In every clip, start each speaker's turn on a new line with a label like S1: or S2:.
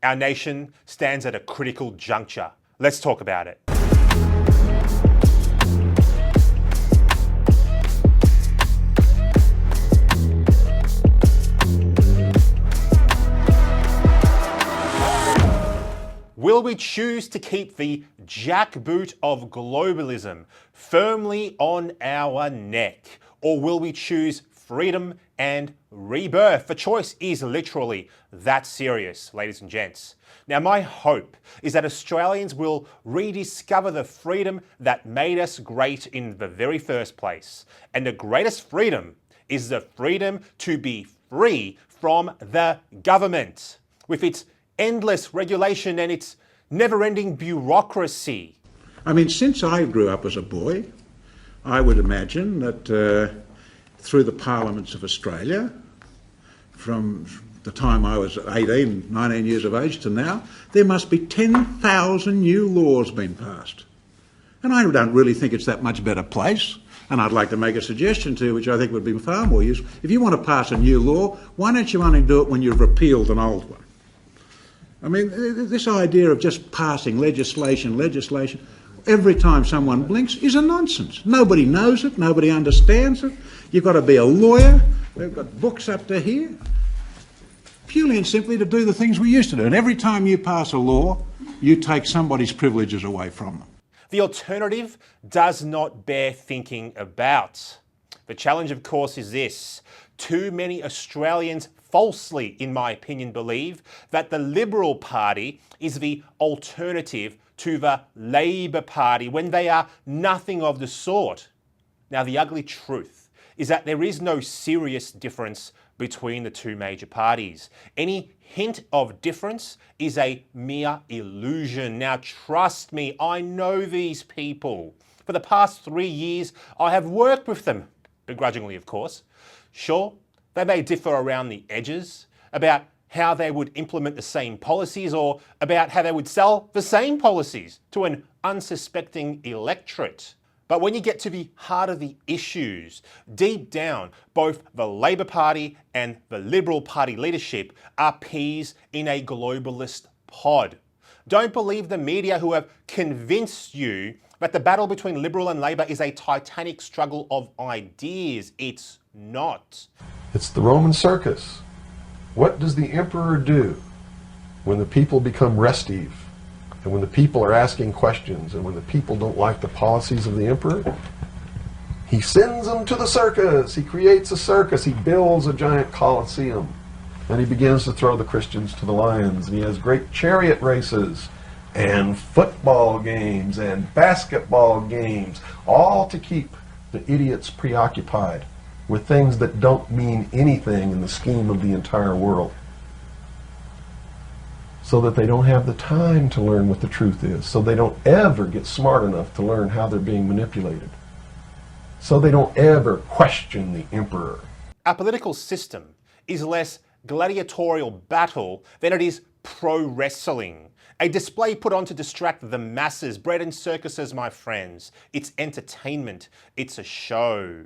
S1: Our nation stands at a critical juncture. Let's talk about it. Will we choose to keep the jackboot of globalism firmly on our neck? Or will we choose freedom and rebirth? The choice is literally that serious, ladies and gents. Now, my hope is that Australians will rediscover the freedom that made us great in the very first place. And the greatest freedom is the freedom to be free from the government, with its endless regulation and its never-ending bureaucracy.
S2: I mean, since I grew up as a boy, I would imagine that through the parliaments of Australia, from the time I was 18, 19 years of age to now, there must be 10,000 new laws being passed. And I don't really think it's that much better place. And I'd like to make a suggestion to you, which I think would be far more useful. If you want to pass a new law, why don't you only do it when you've repealed an old one? I mean, this idea of just passing legislation, every time someone blinks is a nonsense. Nobody knows it, nobody understands it. You've got to be a lawyer, we've got books up to here, purely and simply to do the things we used to do. And every time you pass a law, you take somebody's privileges away from them.
S1: The alternative does not bear thinking about. The challenge, of course, is this. Too many Australians falsely, in my opinion, believe that the Liberal Party is the alternative to the Labor Party when they are nothing of the sort. Now, the ugly truth is that there is no serious difference between the two major parties. Any hint of difference is a mere illusion. Now, trust me, I know these people. For the past 3 years, I have worked with them, begrudgingly, of course. Sure, they may differ around the edges about how they would implement the same policies or about how they would sell the same policies to an unsuspecting electorate. But when you get to the heart of the issues, deep down, both the Labor Party and the Liberal Party leadership are peas in a globalist pod. Don't believe the media who have convinced you that the battle between Liberal and Labor is a titanic struggle of ideas. It's not.
S3: It's the Roman circus. What does the emperor do when the people become restive, and when the people are asking questions, and when the people don't like the policies of the emperor? He sends them to the circus. He creates a circus. He builds a giant coliseum. And he begins to throw the Christians to the lions. And he has great chariot races and football games and basketball games, all to keep the idiots preoccupied with things that don't mean anything in the scheme of the entire world, so that they don't have the time to learn what the truth is, so they don't ever get smart enough to learn how they're being manipulated, so they don't ever question the emperor.
S1: Our political system is less gladiatorial battle than it is pro wrestling. A display put on to distract the masses, bread and circuses, my friends. It's entertainment. It's a show.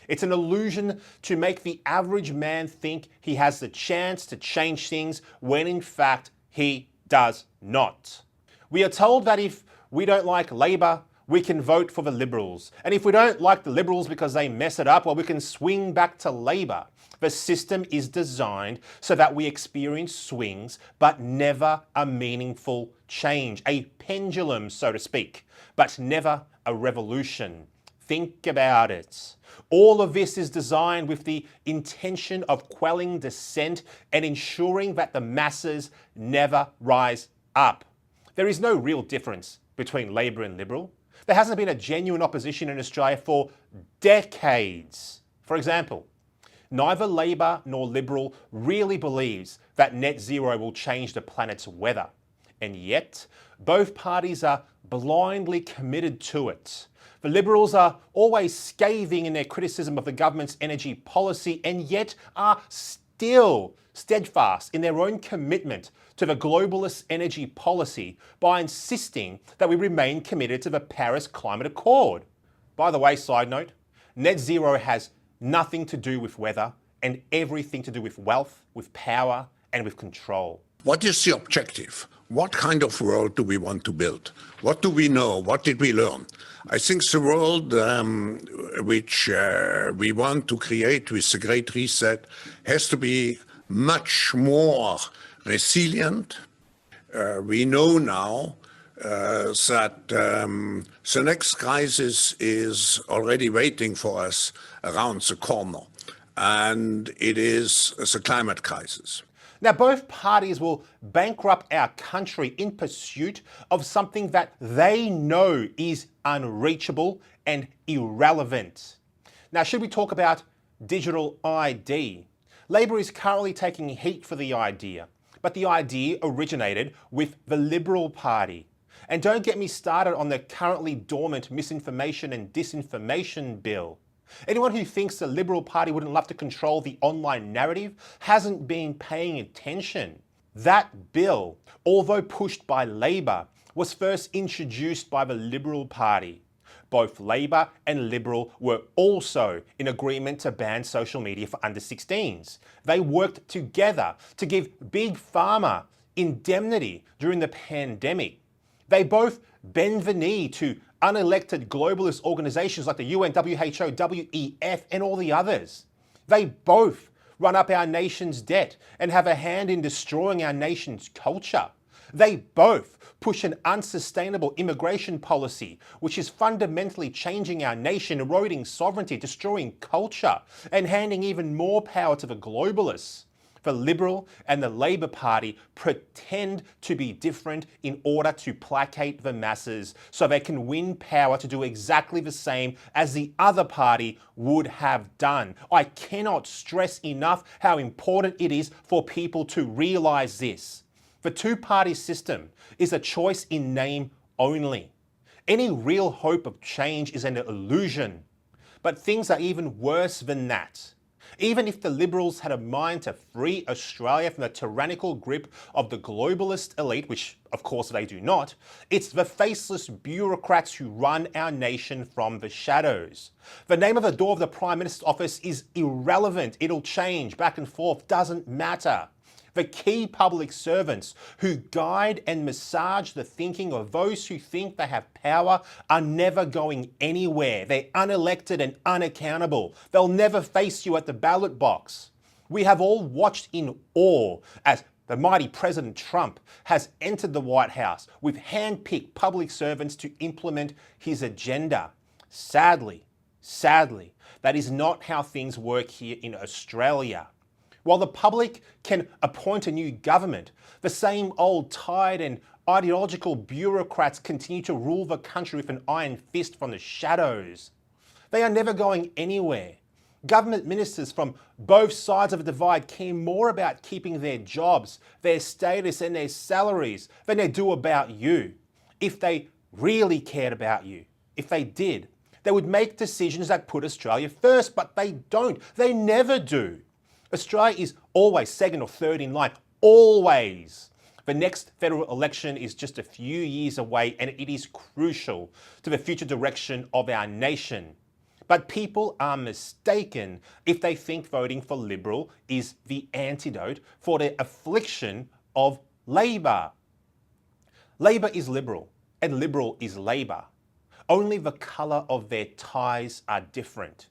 S1: It's an illusion to make the average man think he has the chance to change things when in fact he does not. We are told that if we don't like Labor, we can vote for the Liberals. And if we don't like the Liberals because they mess it up, well, we can swing back to Labor. The system is designed so that we experience swings, but never a meaningful change. A pendulum, so to speak, but never a revolution. Think about it. All of this is designed with the intention of quelling dissent and ensuring that the masses never rise up. There is no real difference between Labor and Liberal. There hasn't been a genuine opposition in Australia for decades. For example, neither Labor nor Liberal really believes that net zero will change the planet's weather. And yet, both parties are blindly committed to it. The Liberals are always scathing in their criticism of the government's energy policy and yet are still steadfast in their own commitment to the globalist energy policy by insisting that we remain committed to the Paris Climate Accord. By the way, side note, net zero has nothing to do with weather and everything to do with wealth, with power, and with control.
S4: What is the objective? What kind of world do we want to build? What do we know? What did we learn? I think the world which we want to create with the Great Reset has to be much more resilient. We know now that the next crisis is already waiting for us around the corner, and it is the climate crisis.
S1: Now, both parties will bankrupt our country in pursuit of something that they know is unreachable and irrelevant. Now, should we talk about digital ID? Labor is currently taking heat for the idea, but the idea originated with the Liberal Party. And don't get me started on the currently dormant misinformation and disinformation bill. Anyone who thinks the Liberal Party wouldn't love to control the online narrative hasn't been paying attention. That bill, although pushed by Labor, was first introduced by the Liberal Party. Both Labor and Liberal were also in agreement to ban social media for under 16s. They worked together to give Big Pharma indemnity during the pandemic. They both bend the knee to unelected globalist organizations like the UN, WHO, WEF, and all the others. They both run up our nation's debt and have a hand in destroying our nation's culture. They both push an unsustainable immigration policy, which is fundamentally changing our nation, eroding sovereignty, destroying culture, and handing even more power to the globalists. The Liberal and the Labor Party pretend to be different in order to placate the masses so they can win power to do exactly the same as the other party would have done. I cannot stress enough how important it is for people to realize this. The two-party system is a choice in name only. Any real hope of change is an illusion. But things are even worse than that. Even if the Liberals had a mind to free Australia from the tyrannical grip of the globalist elite, which of course they do not, it's the faceless bureaucrats who run our nation from the shadows. The name of the door of the Prime Minister's office is irrelevant. It'll change back and forth, doesn't matter. The key public servants who guide and massage the thinking of those who think they have power are never going anywhere. They're unelected and unaccountable. They'll never face you at the ballot box. We have all watched in awe as the mighty President Trump has entered the White House with hand-picked public servants to implement his agenda. Sadly, that is not how things work here in Australia. While the public can appoint a new government, the same old tired and ideological bureaucrats continue to rule the country with an iron fist from the shadows. They are never going anywhere. Government ministers from both sides of the divide care more about keeping their jobs, their status and their salaries than they do about you. If they really cared about you, if they did, they would make decisions that put Australia first, but they don't. They never do. Australia is always second or third in line, always. The next federal election is just a few years away and it is crucial to the future direction of our nation. But people are mistaken if they think voting for Liberal is the antidote for the affliction of Labor. Labor is Liberal and Liberal is Labor. Only the colour of their ties are different.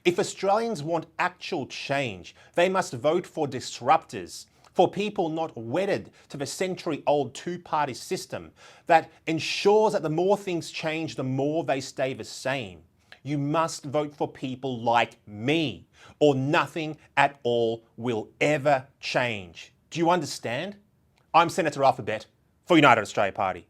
S1: If Australians want actual change, they must vote for disruptors, for people not wedded to the century-old two-party system that ensures that the more things change, the more they stay the same. You must vote for people like me, or nothing at all will ever change. Do you understand? I'm Senator Alphabet for United Australia Party.